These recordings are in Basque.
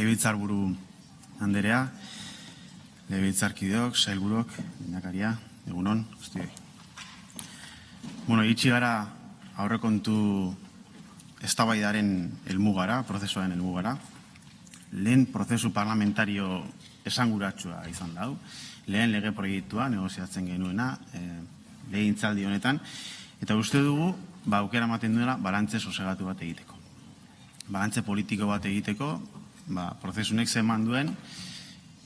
Legebiltzarburu Anderea, legebiltzarkideok, sailburuok, lehendakaria, egunon, guztioi. Iritsi gara aurrekontu eztabaidaren helmugara, prozesuaren helmugara. Lehen prozesu parlamentario esanguratsua izan da hau. Lehen lege proiektua negoziatzen genuena, legegintzaldi honetan, eta uste dugu aukera ematen duela balantze sosegatu bat egiteko. Balantze politiko bat egiteko, prozesunek zeman duen,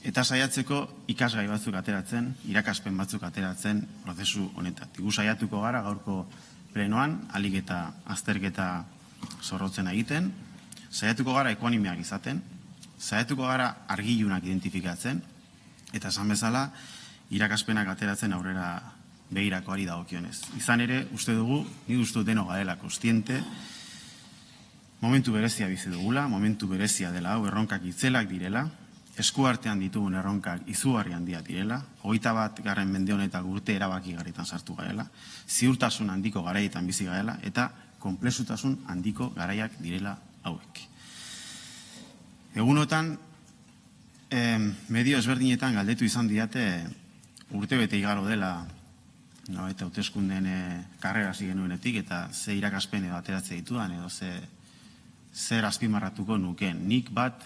eta saiatzeko ikasgai batzuk ateratzen, irakaspen batzuk ateratzen prozesu honetatik. Gu saiatuko gara gaurko plenoan, ahalik eta azterketa zorrotzen egiten, saiatuko gara ekuanimiak izaten, saiatuko gara argilunak identifikatzen, eta esan bezala irakaspenak ateratzen aurrera begirakoari dagokionez. Izan ere, uste dugu, ni uste deno garela kostiente, momentu berezia bizi dugula, momentu berezia dela hau, erronkak itzelak direla, eskuartean ditugun erronkak izugarri handia direla, 21. mende honetak urte erabaki garaitan sartu garela, ziurtasun handiko garaietan bizi garela, eta konplexutasun handiko garaiak direla hauek. Egunotan, medio ezberdinetan galdetu izan diate urtebete igaro dela, eta hauteskundeen karrera zigenuenetik, eta ze irakaspen edo ateratze ditudan, edo zer azpimarratuko nukeen. Nik bat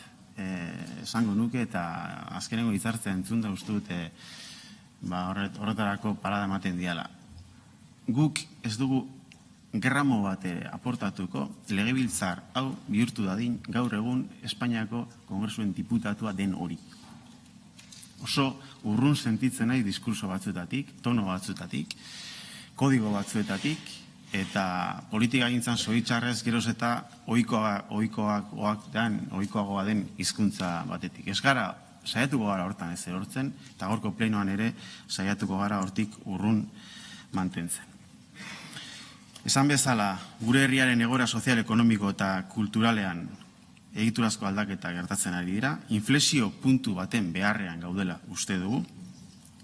esango nuke, eta azkenengo hitzartzea entzun da uste dute horretarako parada ematen diala. Guk ez dugu gerramo bat aportatuko, legebiltzar hau bihurtu dadin gaur egun Espainiako Kongresuen diputatua den hori. Oso urrun sentitzen nahi diskurso batzuetatik, tono batzuetatik, kodigo batzuetatik, eta politika gintzan zoritxarrez geroz eta ohikoagoa den hizkuntza batetik. Ez gara, saiatuko gara hortan ez erortzen, eta gaurko plenoan ere saiatuko gara hortik urrun mantentzen. Esan bezala, gure herriaren egoera sozial, ekonomiko eta kulturalean egiturazko aldaketa gertatzen ari dira, inflexio puntu baten beharrean gaudela uste dugu,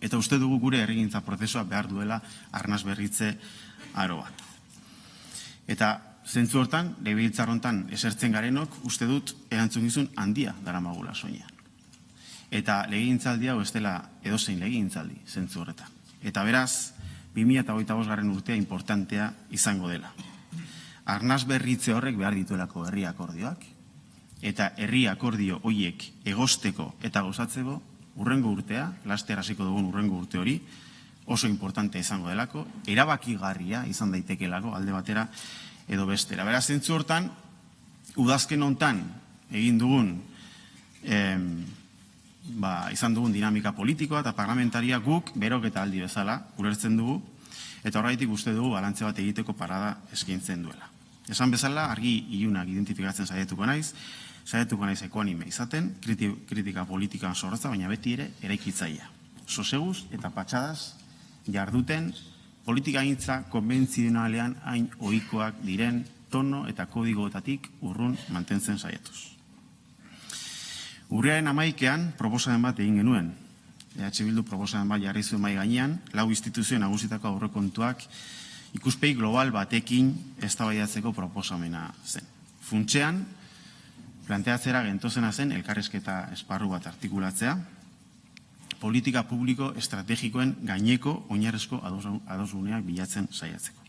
eta uste dugu gure herrigintza prozesua behar duela arnaz berritze aro bat. Eta zentzu hortan, legebiltzar hontan esertzen garenok, uste dut erantzukizun handia daramagula soinean. Eta legegintzaldi hau ez dela edozein legegintzaldi zentzu horretan. Eta beraz, 2025. urtea importantea izango dela. Arnaz berritze horrek behar dituelako herri akordioak, eta herri akordio horiek egosteko eta gozatzeko urrengo urtea, laster hasiko dugun urrengo urte hori, oso importante izango delako, erabakigarria izan daitekelako alde batera edo bestera. Beraz, zentzu hortan, udazken hontan egin dugun, izan dugun dinamika politikoa eta parlamentaria guk berok eta aldi bezala ulertzen dugu, eta horregatik uste dugu balantze bat egiteko parada eskaintzen duela. Esan bezala, argi ilunak identifikatzen saiatuko naiz ekuanime izaten, kritika politikan zorrotza, baina beti ere eraikitzailea. Soseguz eta patxadaz jarduten politikagintza konbentzionalean hain ohikoak diren tono eta kodigoetatik urrun mantentzen saiatuz. Urriaren 11an proposamen bat egin genuen. EH Bildu proposamen bat jarri zuen mahai gainean, 4 instituzio nagusitako aurrekontuak ikuspegi global batekin eztabaidatzeko proposamena zen. Funtsean, planteatzera gentozena zen elkarrizketa esparru bat artikulatzea, politika publiko estrategikoen gaineko oinarrezko adosguneak bilatzen saiatzeko.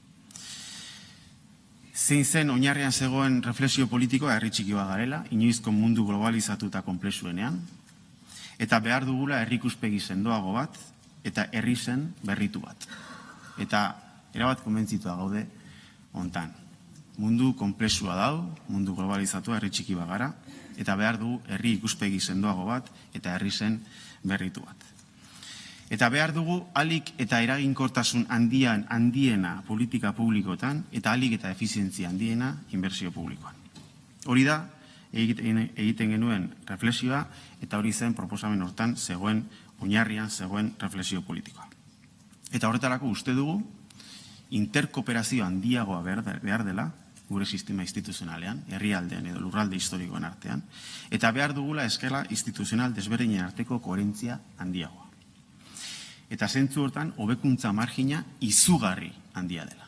Zein zen oinarrean zegoen reflexio politikoa herri txiki bat garela, inoizko mundu globalizatu eta konplexuenean, eta behar dugula herri ikuspegi sendoago bat, eta herri zen berritu bat. Eta erabat konbentzitua gaude hontan. Mundu konplexua dau, mundu globalizatu herri txiki bat gara, eta behar dugu herri ikuspegi sendoago bat, eta herri zen berritu bat. Eta behar dugu alik eta eraginkortasun handiena politika publikoetan, eta alik eta efizientzia handiena inbertsio publikoan. Hori da, egiten genuen reflexioa, eta hori zen proposamen hortan zegoen, oinarrian zegoen reflexio politikoa. Eta horretarako uste dugu, interkooperazio handiagoa behar dela, gure sistema instituzionalean, herrialdean edo lurralde historikoen artean, eta behar dugula eskala instituzional desberdinen arteko koherentzia handiagoa. Eta zentzu hortan, hobekuntza margina izugarri handia dela.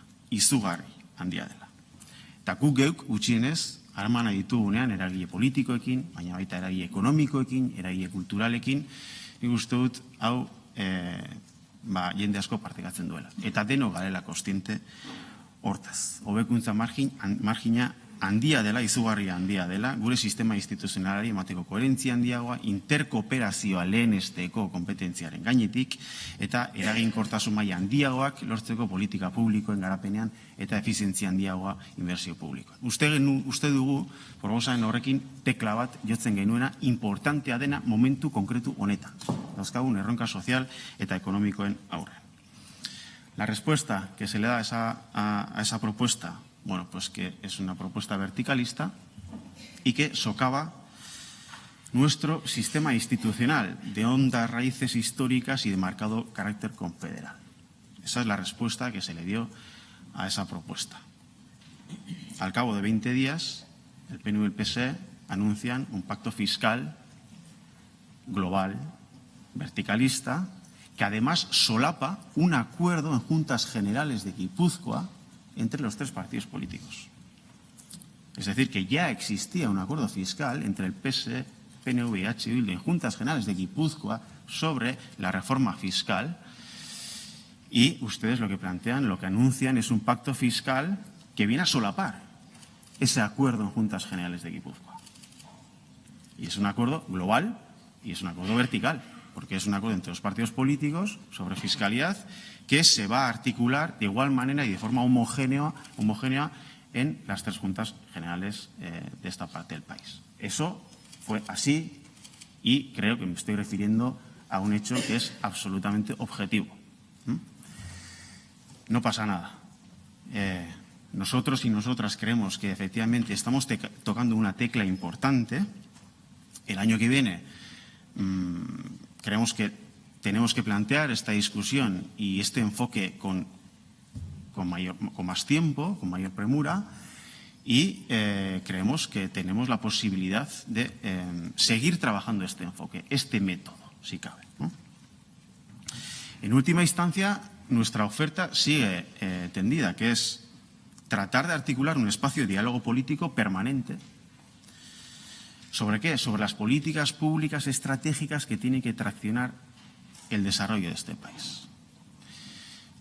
Eta guk geuk gutxienez, harmana ditugunean eragile politikoekin, baina baita eragile ekonomikoekin, eragile kulturalekin, nik uste dut hau jende asko partekatzen duela. Eta deno garela kontziente hortaz. Hobekuntza margina handia dela, izugarria handia dela, gure sistema instituzionalari emateko koherentzia handiagoa, interkooperazioa lehenesteko kompetentziaren gainetik, eta eraginkortasun maila handiagoak lortzeko politika publikoen garapenean eta efizientzia handiagoa inbertsio publikoan. Uste dugu, proposamen horrekin tekla bat jotzen genuena, importantea dena momentu konkretu honetan. Dauzkagun erronka sozial eta ekonomikoen aurrean. La respuesta que se le da a esa propuesta, bueno, pues que es una propuesta verticalista y que socava nuestro sistema institucional de hondas raíces históricas y de marcado carácter confederal. Esa es la respuesta que se le dio a esa propuesta. Al cabo de 20 días, el PNV y el PSE anuncian un pacto fiscal global, verticalista, que además solapa un acuerdo en Juntas Generales de Guipúzcoa entre los tres partidos políticos. Es decir, que ya existía un acuerdo fiscal entre el PSE, PNV y H. Bildu en Juntas Generales de Guipúzcoa sobre la reforma fiscal, y ustedes lo que plantean, lo que anuncian es un pacto fiscal que viene a solapar ese acuerdo en Juntas Generales de Guipúzcoa. Y es un acuerdo global y es un acuerdo vertical, porque es un acuerdo entre los partidos políticos sobre fiscalidad que se va a articular de igual manera y de forma homogénea en las tres juntas generales de esta parte del país. Eso fue así y creo que me estoy refiriendo a un hecho que es absolutamente objetivo. No pasa nada. Nosotros y nosotras creemos que efectivamente estamos tocando una tecla importante. El año que viene creemos que tenemos que plantear esta discusión y este enfoque con más tiempo, con mayor premura, y creemos que tenemos la posibilidad de seguir trabajando este enfoque, este método, si cabe, ¿no? En última instancia, nuestra oferta sigue tendida, que es tratar de articular un espacio de diálogo político permanente. ¿Sobre qué? Sobre las políticas públicas estratégicas que tienen que traccionar el desarrollo de este país.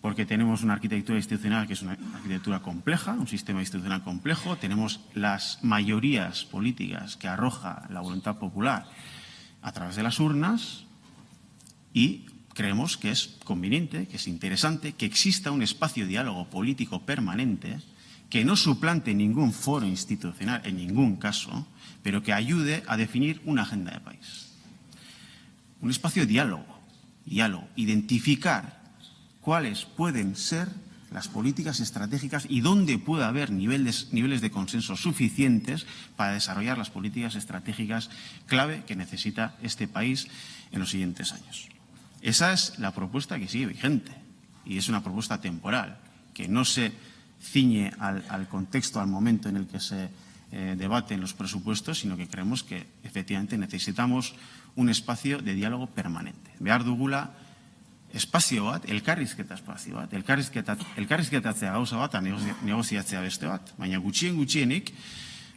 Porque tenemos una arquitectura institucional que es una arquitectura compleja, un sistema institucional complejo, tenemos las mayorías políticas que arroja la voluntad popular a través de las urnas y creemos que es conveniente, que es interesante, que exista un espacio de diálogo político permanente que no suplante ningún foro institucional en ningún caso, pero que ayude a definir una agenda de país. Un espacio de diálogo, identificar cuáles pueden ser las políticas estratégicas y dónde puede haber niveles de consenso suficientes para desarrollar las políticas estratégicas clave que necesita este país en los siguientes años. Esa es la propuesta que sigue vigente y es una propuesta temporal, que no se ciñe al contexto, al momento en el que se debaten los presupuestos, sino que creemos que efectivamente necesitamos un espacio de diálogo permanente. Behar dugula espazio bat, elkarrizketa espazio bat, elkarrizketatzea gauza bat, negoziatzea beste bat, baina gutxienik,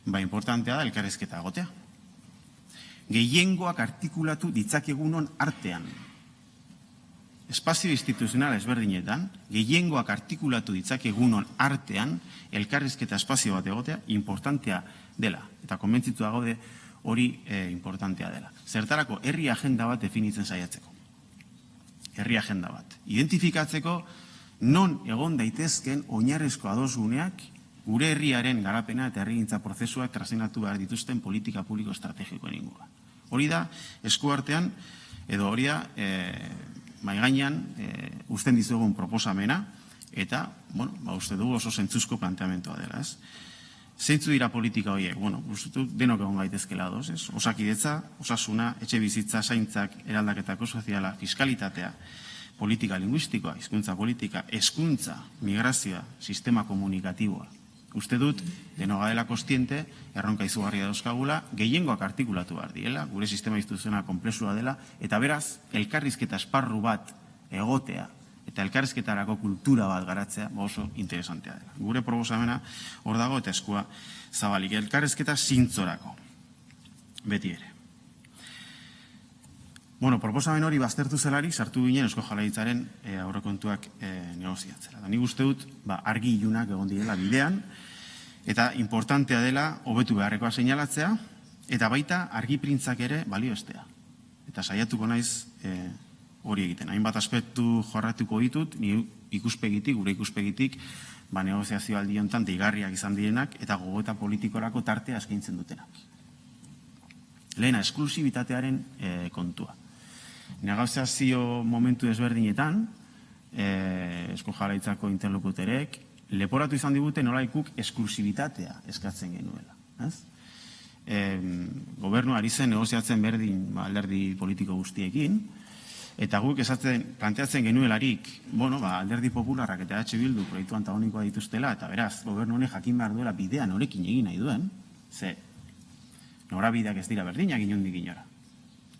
importantea da elkarrizketa egotea. Gehiengoak artikulatu ditzakegunon artean, espazio instituzional ezberdinetan, gehiengoak artikulatu ditzakegunon artean, elkarrizketa espazio bat egotea importantea dela, eta konbentzitua gaude hori importantea dela. Zertarako herri agenda bat definitzen saiatzeko. Herri agenda bat. Identifikatzeko non egon daitezken oinarrizko adosguneak gure herriaren garapena eta herrigintza prozesuak trazionatu behar dituzten politika publiko estrategikoen inguruan. Hori da, eskuartean, edo hori da, maigainan uzten dizugun proposamena, eta, uste dugu oso zentzuzko planteamentoa dela, ez? Zeintzu dira politika horiek? Uste dut denok egon gaitezkela ados, ez? Osakidetza, osasuna, etxe bizitza, zaintzak, eraldaketako soziala, fiskalitatea, politika linguistikoa, hizkuntza politika, hezkuntza, migrazioa, sistema komunikatiboa. Uste dut, denok dela kostiente, erronka izugarria dauzkagula, gehiengoak artikulatu behar diela, gure sistema instituzional konplexua dela, eta beraz, elkarrizketa esparru bat egotea eta elkarrizketarako kultura bat garatzea oso interesantea dela. Gure proposamena hor dago eta eskua zabalik. Elkarrizketa zintzorako, beti ere. Proposamen hori baztertu zelarik sartu ginen Eusko Jaurlaritzaren aurrekontuak negoziatzera. Nik uste dut argi ilunak egon direla bidean, eta importantea dela hobetu beharrekoa seinalatzea, eta baita argiprintzak ere balioestea. Eta saiatuko naiz hori egiten. Hainbat aspektu jorratuko ditut, gure ikuspegitik, negoziazio aldi honetan deigarriak izan direnak, eta gogoeta politikorako tartea eskaintzen dutenak. Lehena, esklusibitatearen kontua. Negoziazio momentu ezberdinetan, Eusko Jaurlaritzako interlokutorek, leporatu izan digute nolaikuk esklusibitatea eskatzen genuela. Gobernu ari zen negoziatzen berdin alderdi politiko guztiekin, eta guk planteatzen genuelarik, alderdi popularrak eta EH Bildu proiektu antagonikoa dituztela, eta beraz, gobernu honek jakin behar duela bidea norekin egin nahi duen, ze norabideak ez dira berdinak inondik inora.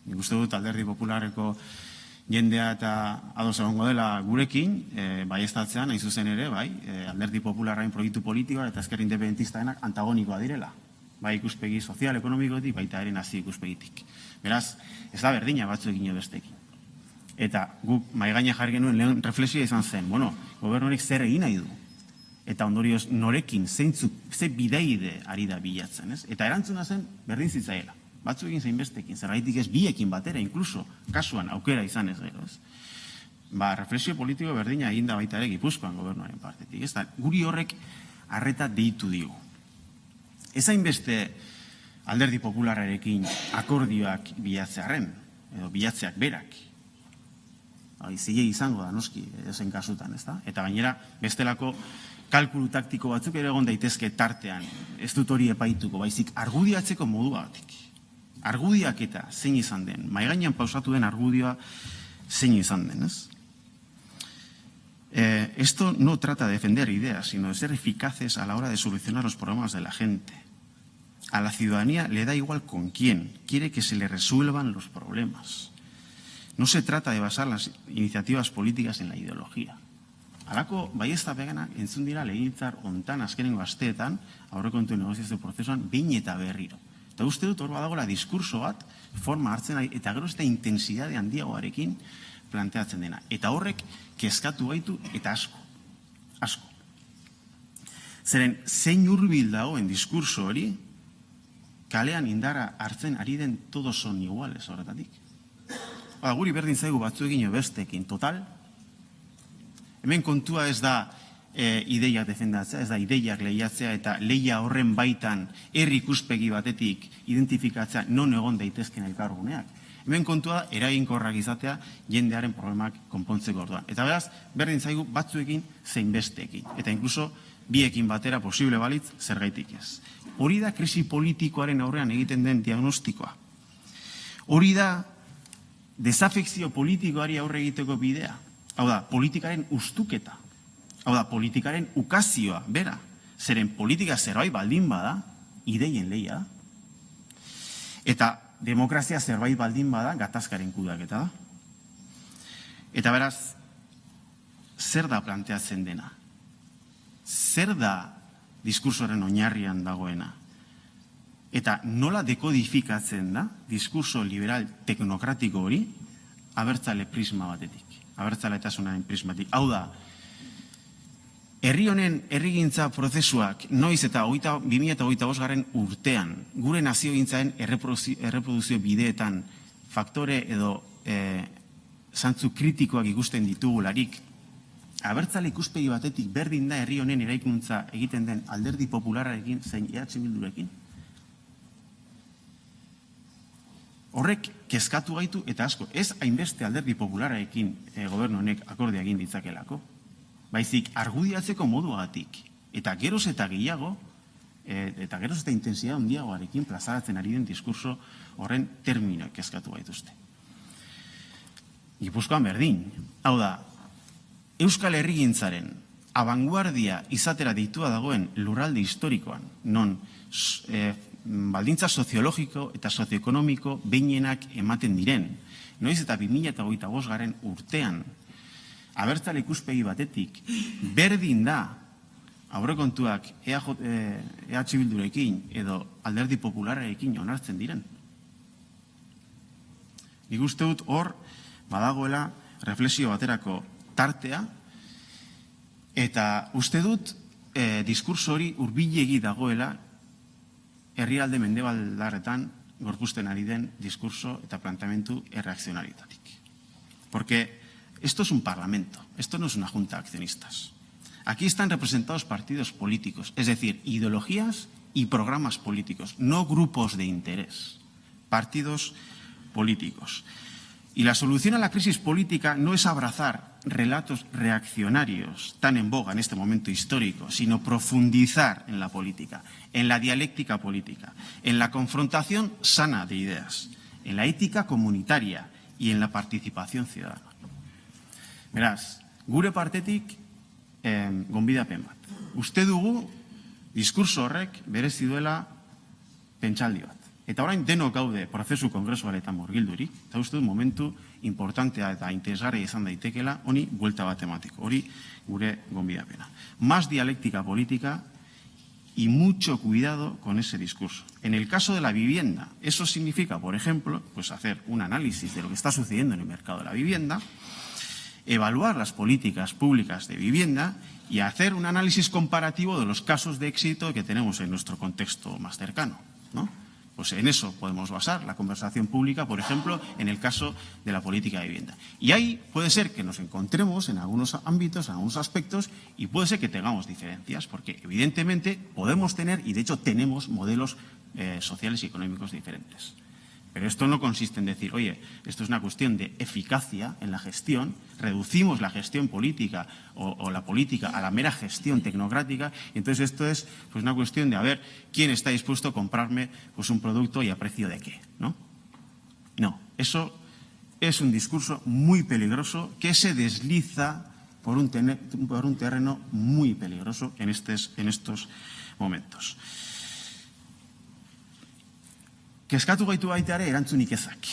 Nik uste dut alderdi popularreko jendea eta ados egongo dela gurekin, baieztatzean, hain zuzen ere, alderdi popularrain proiektu politikoa eta ezker independentistaenak antagonikoa direla. Bai ikuspegi sozial, ekonomikotik, baita ere nazi ikuspegitik. Beraz, ez da berdina batzuekin edo besteekin. Eta guk maigaina jarri genuen lehen reflexioa izan zen, gobernu honek zer egin nahi du. Eta ondorioz norekin, ze bideide ari da bilatzen, ez? Eta erantzuna zen berdin zitzaiela. Batzuekin zein bestekin, zergaitik ez biekin batera, inkluso, kasuan, aukera izan ez gero, ez? Reflexio politiko berdina egin da baita ere Gipuzkoan gobernuaren partetik, ez da, guri horrek arreta deitu digu. Ez hainbeste alderdi populararekin akordioak bilatzearen, edo bilatzeak berak. Zilei izango da, noski, ezen kasutan, ez da? Eta gainera, bestelako kalkulu taktiko batzuk ere egon daitezke tartean, ez dut hori epaituko, baizik argudiatzeko modu batik. Argudiak eta zein izan den, maigainan pausatu den argudioa zein izan den, ez? Esto no trata de defender ideas, sino de ser eficaces a la hora de solucionar los problemas de la gente. A la ciudadanía le da igual con quién, quiere que se le resuelvan los problemas. No se trata de basar las iniciativas políticas en la ideología. Halako baiezta begana entzun dira legebiltzar hontan azkenengo asteetan aurrekontu negoziazio prozesuan behin eta berriro. Eta uste dut hor badagoela diskurso bat, forma hartzen ari, eta gero ez da intensidade handiagoarekin planteatzen dena. Eta horrek kezkatu gaitu eta asko. Zeren, zein hurbil dagoen diskurso hori, kalean indara hartzen ari den todos son iguales horretatik. Guri berdin zaigu batzuekin besteekin, total. Hemen kontua ez da ideiak defendatzea, ez da ideiak lehiatzea eta lehia horren baitan herri ikuspegi batetik identifikatzea non egon daitezken elkarguneak. Hemen kontua eraginkorrak izatea jendearen problemak konpontzeko orduan. Eta beraz, berdin zaigu batzuekin zein besteekin. Eta inkluso biekin batera posible balitz zergaitik ez. Hori da krisi politikoaren aurrean egiten den diagnostikoa. Hori da desafekzio politikoari aurre egiteko bidea. Hau da, politikaren ustuketa. Hau da, politikaren ukazioa, bera. Zeren politika zerbait baldin bada, ideien lehia da. Eta demokrazia zerbait baldin bada, gatazkaren kudaketa da. Eta beraz, zer da planteatzen dena? Zer da diskursoren oinarrian dagoena? Eta nola dekodifikatzen da diskurso liberal teknokratiko hori abertzale prisma batetik, abertzaletasunaren prismatik. Hau da, herri honen herrigintza prozesuak noiz eta 2025 urtean gure naziogintzaren erreproduzio bideetan faktore edo zantzu kritikoak ikusten ditugularik, abertzale ikuspegi batetik berdin da herri honen eraikuntza egiten den alderdi populararekin zein EH Bildurekin. Horrek kezkatu gaitu eta asko, ez hainbeste alderdi populararekin gobernu honek akordia egin ditzakelako. Baizik argudiatzeko moduagatik. Eta geroz eta gehiago, eta geroz eta intensidade handiagoarekin plazaratzen ari den diskurso horren terminoek kezkatu gaituzte. Gipuzkoan berdin. Hau da, Euskal Herrigintzaren abanguardia izatera deitua dagoen lurralde historikoan, non baldintza soziologiko eta sozioekonomiko behinenak ematen diren. Noiz eta 2025 urtean abertzale ikuspegi batetik, berdin da aurrekontuak EH Bildurekin edo Alderdi Popularrekin onartzen diren. Nik uste dut hor badagoela reflexio baterako tartea, eta uste dut diskurso hori hurbilegi dagoela herrialde mendebaldarretan gorpuzten ari den diskurso eta planteamendu erreakzionaritatik. Porque esto es un parlamento, esto no es una junta de accionistas. Aquí están representados partidos políticos, es decir, ideologías y programas políticos, no grupos de interés, partidos políticos. Y la solución a la crisis política no es abrazar relatos reaccionarios tan en boga en este momento histórico, sino profundizar en la política, en la dialéctica política, en la confrontación sana de ideas, en la ética comunitaria y en la participación ciudadana. Beraz, gure partetik gonbidapen bat. Uste dugu diskurso horrek berezi duela pentsaldi bat. Eta orain denok gaude prozesu kongresualetan murgildurik, eta uste du momentu importantea eta interesgarria izan daitekela honi buelta bat emateko. Hori gure gonbidapena. Más dialéctica política y mucho cuidado con ese discurso. En el caso de la vivienda, eso significa, por ejemplo, pues hacer un análisis de lo que está sucediendo en el mercado de la vivienda, evaluar las políticas públicas de vivienda y hacer un análisis comparativo de los casos de éxito que tenemos en nuestro contexto más cercano, ¿no? Pues en eso podemos basar la conversación pública, por ejemplo, en el caso de la política de vivienda. Y ahí puede ser que nos encontremos en algunos ámbitos, en algunos aspectos, y puede ser que tengamos diferencias, porque evidentemente podemos tener, y de hecho tenemos, modelos sociales y económicos diferentes. Pero esto no consiste en decir, oye, esto es una cuestión de eficacia en la gestión, reducimos la gestión política o la política a la mera gestión tecnocrática, y entonces esto es pues una cuestión de a ver quién está dispuesto a comprarme pues un producto y a precio de qué, ¿no? No, eso es un discurso muy peligroso que se desliza por un terreno muy peligroso en estos momentos. Kezkatu gaitu baita ere erantzunik ezak.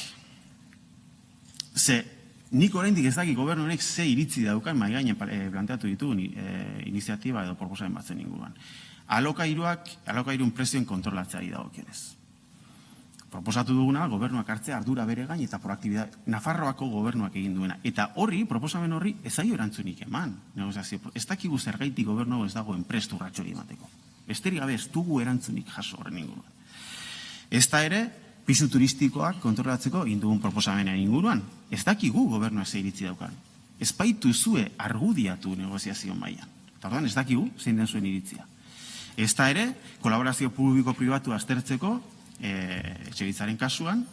Ze, nik oraindik ez daki gobernu honek ze iritzi daukan mahai gainean planteatu ditugun iniziatiba edo proposamen batzen inguruan. Alokairun prezioen kontrolatzeari dagokionez. Proposatu duguna gobernuak hartzea ardura bere gain eta proaktibidad Nafarroako gobernuak egin duena. Eta proposamen horri ez zaio erantzunik eman. Negoziazio, ez dakigu zergaitik gobernu ez dagoen prest urrats hori emateko. Besterik gabe ez dugu erantzunik jaso horren inguruan. Ezta ere, pisu turistikoak kontrolatzeko egin dugun proposamenean inguruan. Ez dakigu gobernua ze iritzi daukan. Ez baitu zue argudiatu negoziazio mailan. Eta orduan ez dakigu zein den zuen iritzia. Ezta ere, kolaborazio publiko-pribatu aztertzeko, etxebitzaren kasuan,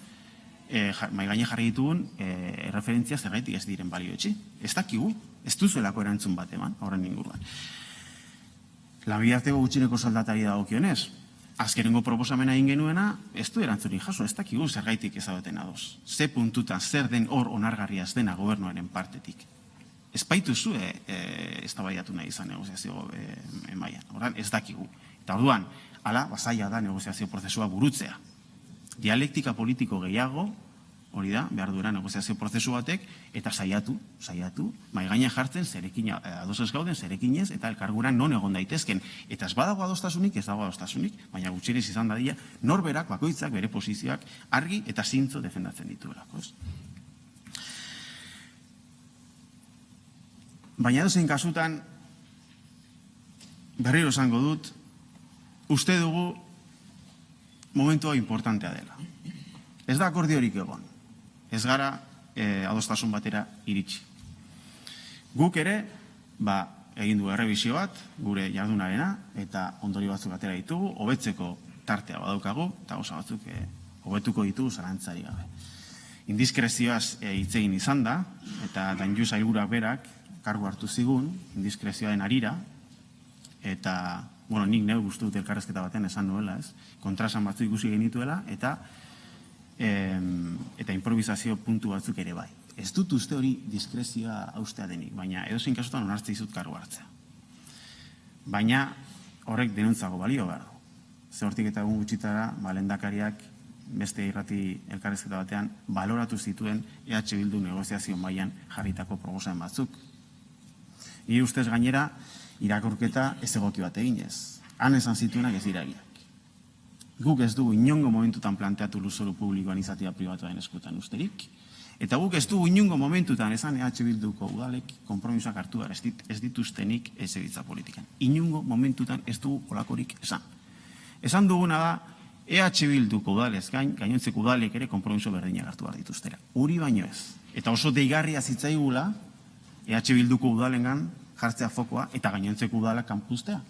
mahai gaine jarri ditugun referentzia zergaitik ez diren balioetxi. Ez dakigu, ez duzuelako erantzun bat eman horren inguruan. Lanbide gutxineko soldatari dagokionez, azkenengo proposamena egin genuena, ez du erantzunik jaso, ez dakigu zergaitik ezabaten adoz. Ze puntutan, zer den hor onargarria ez dena gobernuaren partetik. Ez baitu zue eztabaidatu nahi izan negoziazio mailan. Orduan, ez dakigu. Eta orduan, hala, zaila da negoziazio prozesua burutzea. Dialektika politiko gehiago, hori da, behar duera negoziazio prozesu batek, eta saiatu, mahai gainean jartzen zerekin ados ez gauden, zerekinez, eta elkarguran non egon daitezken. Eta ez badago adostasunik, ez dago adostasunik, baina gutxienez izan dadila, norberak, bakoitzak, bere posizioak argi eta zintzo defendatzen dituelako. Baina edozein kasutan, berriro esango dut, uste dugu momentua importantea dela. Ez da akordiorik egon. Ez gara adostasun batera iritsi. Guk ere, egin du errebizio bat, gure jardunarena, eta ondorio batzuk atera ditugu, hobetzeko tartea badaukagu, eta gauza batzuk hobetuko ditugu zalantzari gabe. Indiskrezioaz hitz egin izan da, eta Danju sailburuak berak kargu hartu zigun, indiskrezioaren harira, eta, nik neu gustu dut elkarrezketa baten esan nuela, kontrasan batzuk ikusi genituela, eta improvisazio puntu batzuk ere bai. Ez dut uste hori diskrezioa haustea denik, baina edozein kasutan onartze dizut kargu hartzea. Baina horrek denuntzago balio behar du. Ze hortik eta egun gutxitara, lehendakariak beste irrati elkarrezketa batean baloratu zituen EH Bildu negoziazio mailan jarritako proposamen batzuk. Nire ustez gainera, irakurketa ez egoki bat eginez. Han esan zituenak ez dira egiak. Guk ez dugu inongo momentutan planteatu lurzoru publikoan izatea pribatuaren eskutan usterik, eta guk ez dugu inongo momentutan esan EH Bilduko udalek konpromisoak hartu behar ez dituztenik etxebizitza politikan. Inongo momentutan ez dugu olakorik esan. Esan duguna da, EH Bilduko udalez gain, gainontzeko udalek ere konpromiso berdinak hartu behar dituztera. Hori baino ez. Eta oso deigarria zitzaigula EH Bilduko udalengan jartzea fokoa eta gainontzeko udalak kanpuztea.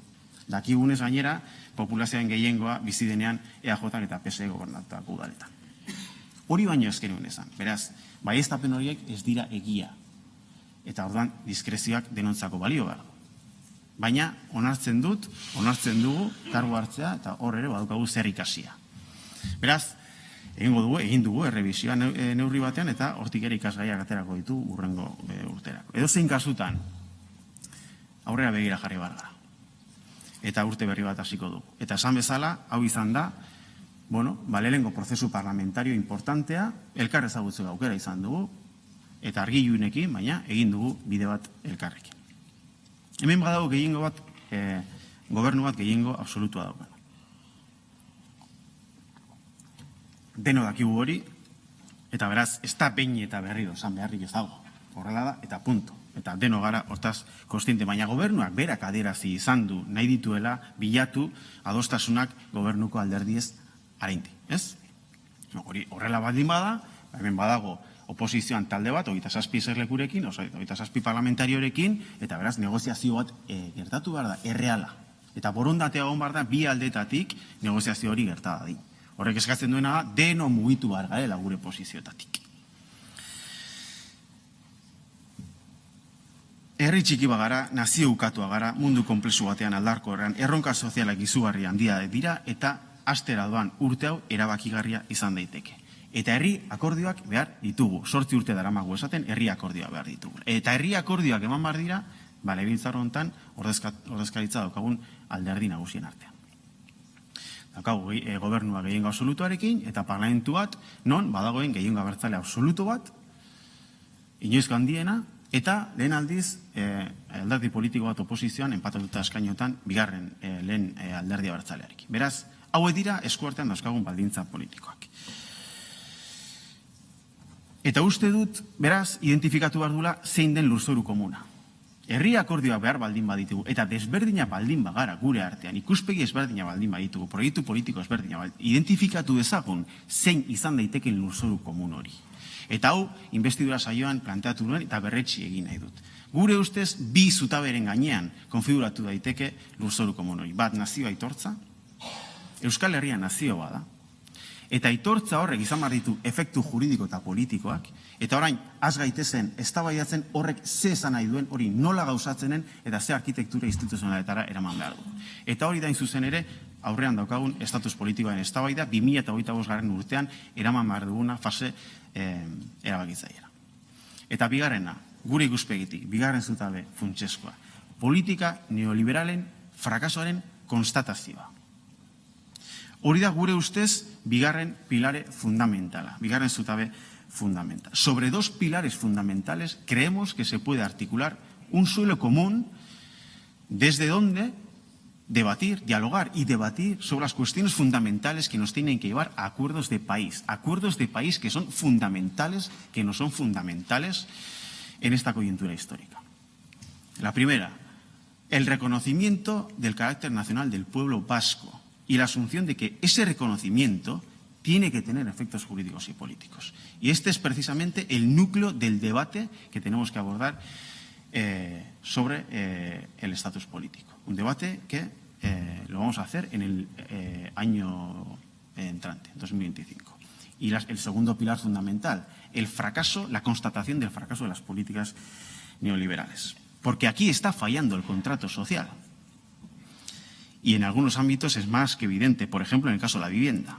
Dakigunez gainera, populazioaren gehiengoa bizi denean EAJ eta PSE gobernatutako udaletan. Hori baino ez genuen esan. Beraz, baieztapen horiek ez dira egia. Eta orduan, diskrezioak denontzako balio behar. Baina, onartzen dugu, kargu hartzea, eta hor ere badukagu zer ikasia. Beraz, egin dugu errebisioa neurri batean, eta hortik ere ikasgaiak aterako ditu urrengo urterako. Edo zein kasutan, aurrera begira jarri behar gara. Eta urte berri bat hasiko du. Eta esan bezala, hau izan da, lehenengo prozesu parlamentario importantea, elkar ezagutzeko aukera izan dugu, eta argilunekin, baina egin dugu bide bat elkarrekin. Hemen badago gehiengo bat, gobernu bat gehiengo absolutua daukan. Deno dakigu hori, eta beraz, ez da behin eta berriro, esan beharrik ez dago. Horrela da, eta punto. Eta deno gara, hortaz, kostiente, baina gobernuak berak adierazi izan du, nahi dituela, bilatu, adostasunak gobernuko alderdiez arainti, ez? Horrela baldin bada, hemen badago oposizioan talde bat, 27 eserlekurekin, 27 parlamentariorekin, eta beraz, negoziazio bat gertatu behar da, erreala. Eta borondatea egon behar da, bi aldetatik negoziazio hori gerta dadin. Horrek eskatzen duena da, deno mugitu behar garela gure posizioetatik. Herri txiki bagara, nazio ukatua gara, mundu konplexu batean aldarko erran, erronka sozialak izugarri handia dira, eta astera doan urte hau erabakigarria izan daiteke. Eta herri akordioak behar ditugu. 8 urte daramagu esaten, herri akordioak behar ditugu. Eta herri akordioak eman behar dira, legebiltzar honetan ordezkaritza daukagun alderdi nagusien artean. Daukagu gobernua gehiengo absolutuarekin, eta parlamentu bat, non badagoen gehiengo abertzale absolutu bat, inoizko handiena, eta lehen aldiz, alderdi politiko bat oposizioan, enpatatuta eskainotan, bigarren lehen alderdi abertzalearekin. Beraz, hau dira eskuartean dauzkagun baldintza politikoak. Eta uste dut, beraz, identifikatu behar dula zein den lurzoru komuna. Herri akordioak behar baldin baditugu, eta desberdina baldin bagara gure artean, ikuspegi ezberdina baldin baditugu, proiektu politiko ezberdina baldin, identifikatu dezagun zein izan daiteken lurzoru komun hori. Eta hau, investidura saioan planteatu nuen eta berretsi egin nahi dut. Gure ustez, bi zutaberen gainean konfiguratu daiteke lurzoru komun hori. Bat, nazio aitortza, Euskal Herria nazio bada, eta aitortza horrek izan behar ditu efektu juridiko eta politikoak, eta orain, az gaitezen, eztabaidatzen horrek ze esan nahi duen, hori nola gauzatzenen, eta ze arkitektura instituzionaletara eraman behar du. Eta hori da zuzen ere, aurrean daukagun estatus politikoaren eztabaida, 2025 urtean eraman behar duguna fase erabakitzaileara. Eta bigarrena, gure ikuspegitik, bigarren zutabe funtsezkoa, politika neoliberalen frakasoaren konstatazioa. Hori da gure ustez bigarren pilare fundamentala, bigarren zutabe fundamental. Sobre dos pilares fundamentales creemos que se puede articular un suelo común desde donde debatir, dialogar y debatir sobre las cuestiones fundamentales que nos tienen que llevar a acuerdos de país que son fundamentales, que no son fundamentales en esta coyuntura histórica. La primera, el reconocimiento del carácter nacional del pueblo vasco y la asunción de que ese reconocimiento tiene que tener efectos jurídicos y políticos. Y este es precisamente el núcleo del debate que tenemos que abordar sobre el estatus político. Un debate que lo vamos a hacer en el año entrante, 2025. Y el segundo pilar fundamental, el fracaso, la constatación del fracaso de las políticas neoliberales. Porque aquí está fallando el contrato social. Y en algunos ámbitos es más que evidente, por ejemplo, en el caso de la vivienda.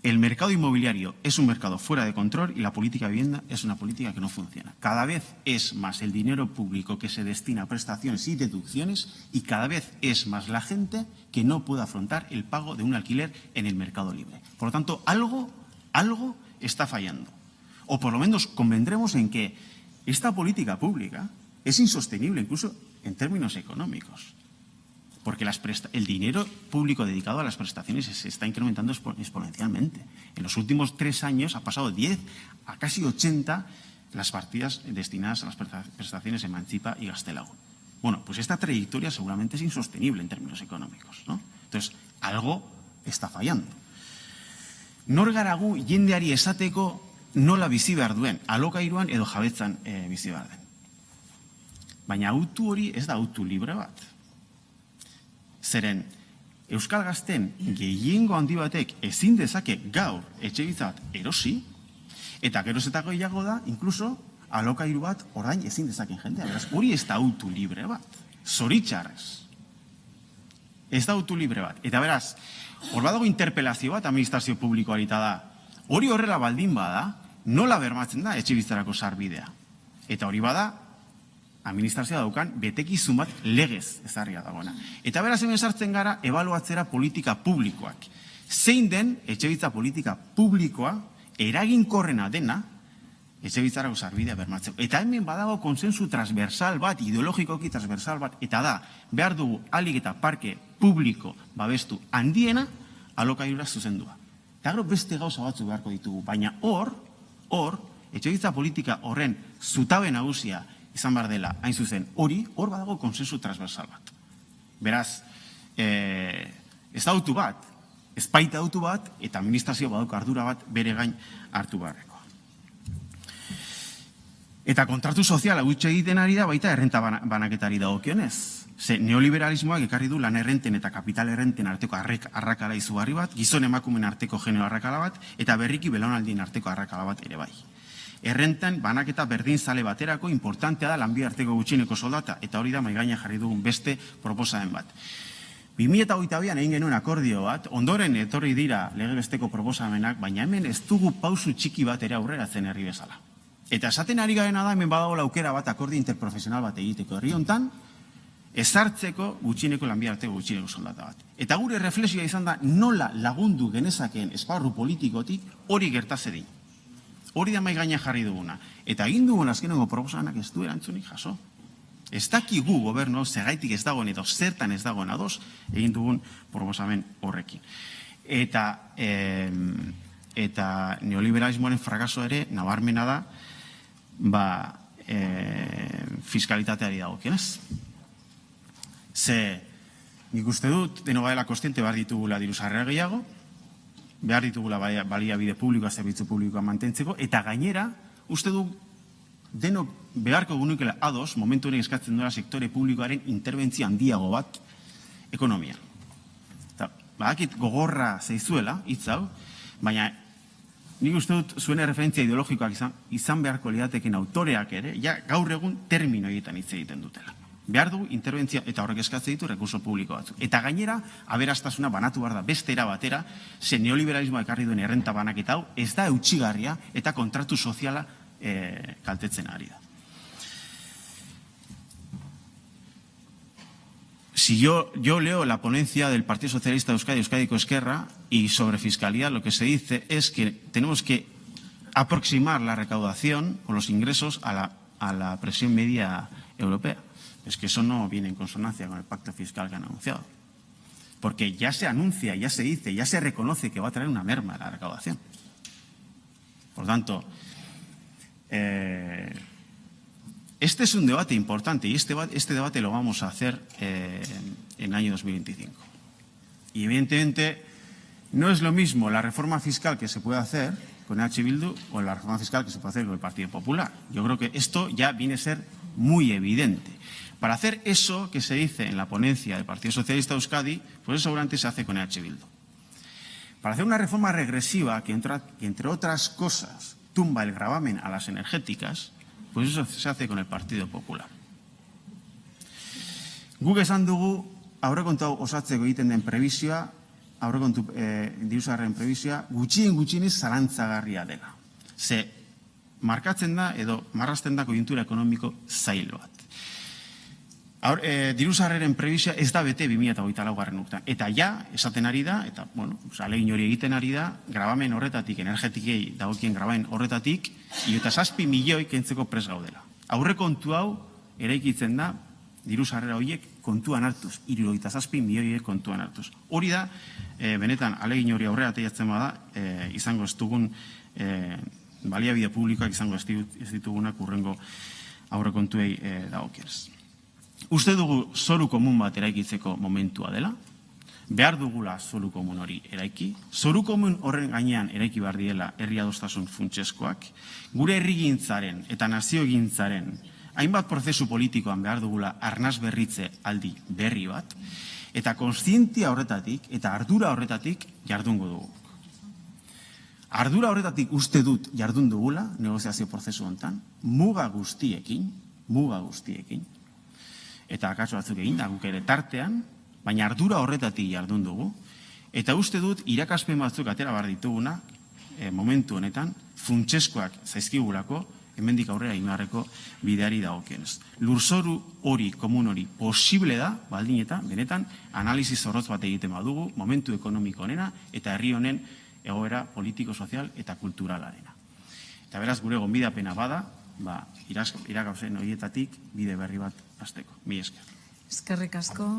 El mercado inmobiliario es un mercado fuera de control y la política de vivienda es una política que no funciona. Cada vez es más el dinero público que se destina a prestaciones y deducciones y cada vez es más la gente que no puede afrontar el pago de un alquiler en el mercado libre. Por lo tanto, algo está fallando. O por lo menos convendremos en que esta política pública es insostenible incluso en términos económicos. Porque el dinero público dedicado a las prestaciones se está incrementando exponencialmente. En los últimos 3 años ha pasado 10 a casi 80 las partidas destinadas a las prestaciones Emancipa y Gaztelagun. Bueno, pues esta trayectoria seguramente es insostenible en términos económicos, ¿no? Entonces, algo está fallando. Nor gara gu jendeari esateko nola bizi behar duen, alokairuan edo jabetzan bizi behar den. Baina autu hori ez da autu libre bat. Zeren, Euskal Gazten gehiengo handi batek ezin dezake gaur etxebizitza bat erosi, eta geroz eta gehiago da, inkluso, alokairu bat orain ezin dezaken jendea. Beraz, hori ez da autu libre bat. Zoritxarrez. Ez da autu libre bat. Eta beraz, hor badago interpelazio bat administrazio publikoari eta da, hori horrela baldin bada, nola bermatzen da etxebizitzarako sarbidea. Eta hori bada, administrazioa daukan betekizun bat legez ezarria dagoena. Eta beraz hemen sartzen gara ebaluatzera politika publikoak. Zein den etxebizitza politika publikoa eraginkorrena dena etxebizitzarako sarbidea bermatzeko. Eta hemen badago konsensu transversal bat, ideologikoki transversal bat, eta da, behar dugu alik eta parke publiko babestu handiena alokairura zuzendua. Eta gero beste gauza batzu beharko ditugu, baina hor, etxebizitza politika horren zutabe nagusia izan behar dela, hain zuzen, hor badago konsensu transversal bat. Beraz, ez da autu bat, ez baita autu bat, eta administrazio badauka ardura bat bere gain hartu beharreko. Eta kontratu soziala gutxe egiten ari da, baita errenta banaketari dagokionez. Ze neoliberalismoak ekarri du lan errenten eta kapital errenten arteko arrakala izugarri bat, gizon emakumen arteko genero arrakala bat, eta berriki belaunaldien arteko arrakala bat ere bai. Errentan banaketa berdin zale baterako importantea da lanbide arteko gutxieneko soldata, eta hori da maigaina jarri dugun beste proposamen bat. 2022an egin genuen akordio bat, ondoren etorri dira lege besteko proposamenak, baina hemen ez dugu pausu txiki bat ere aurreratzen herri bezala. Eta esaten ari garena da, hemen badago aukera bat akordio interprofesional bat egiteko herri hontan, ezartzeko gutxieneko lanbide arteko gutxieneko soldata bat. Eta gure reflexioa izan da, nola lagundu genezakeen esparru politikotik hori gertazedin. Hori da mai gaina jarri duguna. Eta egin dugun azkenengo proposamenak ez du erantzunik jaso. Ez dakigu gobernu zergaitik ez dagoen edo zertan ez dagoen ados egin dugun proposamen horrekin. Eta neoliberalismoaren frakaso ere nabarmena da fiskalitateari dagokionez. Ze nik uste dut deno badela kostiente behar ditugula diru sarrera gehiago, behar ditugula baliabide publikoa, zerbitzu publikoa mantentzeko, eta gainera, uste du, denok beharko gunukela ados, momentu honek eskatzen duela sektore publikoaren interbentzia handiago bat ekonomia. Badakit gogorra zeizuela, hitz hau, baina nik uste dut zuen referentzia ideologikoak izan beharko lidateken autoreak ere, ja gaur egun termino egiten hitz egiten dutela. Behar dugu interbentzia, eta horrek eskatzen ditu, rekurso publiko batzuk. Eta gainera, aberastasuna banatu behar da beste era batera, ze neoliberalismoa ekarri duen errenta banaketa hau, ez da eutxigarria eta kontratu soziala kaltetzen ari da. Si yo leo la ponencia del Partido Socialista de Euskadi, Euskadiko Esquerra, y sobre fiscalidad, lo que se dice es que tenemos que aproximar la recaudación con los ingresos a la presión media europea. Es que eso no viene en consonancia con el pacto fiscal que han anunciado. Porque ya se anuncia, ya se dice, ya se reconoce que va a traer una merma a la recaudación. Por tanto, este es un debate importante y este debate lo vamos a hacer en el año 2025. Y evidentemente no es lo mismo la reforma fiscal que se puede hacer con H. Bildu o la reforma fiscal que se puede hacer con el Partido Popular. Yo creo que esto ya viene a ser muy evidente. Para hacer eso que se dice en la ponencia del Partido Socialista de Euskadi, pues eso seguramente se hace con H. Bildu. Para hacer una reforma regresiva que entre otras cosas tumba el gravamen a las energéticas, pues eso se hace con el Partido Popular. Guk esan dugu aurrekontu hau osatzeko egiten den prebizioa, aurrekontu diruzarren prebizioa, gutxienez zalantzagarria dela. Ze markatzen da edo marrazten da koiuntura ekonomiko zail bat. Diruzarreren prebizioa ez da bete 2024 urtean. Eta ja, esaten ari da, eta, bueno, alegin hori egiten ari da, grabamen horretatik, energetikei dagokien grabamen horretatik, 7 milioi kentzeko prest gaudela. Aurrekontu hau eraikitzen da diru sarrera horiek kontuan hartuz, 77 milioi kontuan hartuz. Hori da, benetan, alegin hori aurrera ateiatzen bada, izango ez dugun baliabide publikoak izango ez ditugunak urrengo aurrekontuei dagokionez. Uste dugu zoru komun bat eraikitzeko momentua dela, behar dugula zoru komun hori eraiki, zoru komun horren gainean eraiki behar diela herri adostasun funtseskoak, gure herrigintzaren eta naziogintzaren hainbat prozesu politikoan behar dugula arnaz berritze aldi berri bat, eta kontzientzia horretatik eta ardura horretatik jardungo dugu. Ardura horretatik uste dut jardun dugula, negoziazio prozesu hontan, muga guztiekin, eta akatso batzuk egin da, guk ere tartean, baina ardura horretatik jardun dugu, eta uste dut irakaspen batzuk atera behar dituguna, momentu honetan, funtseskoak zaizkigulako, hemendik aurrera imarreko bideari dagokionez. Lurzoru hori, komun hori, posible da, baldin eta, benetan, analizi zorrotz bat egiten badugu, momentu ekonomiko honena, eta herri honen egoera politiko, sozial eta kulturalarena. Eta beraz, gure gonbidapena bada, irakausen horietatik bide berri bat hasteko. Mila esker. Eskerrik asko.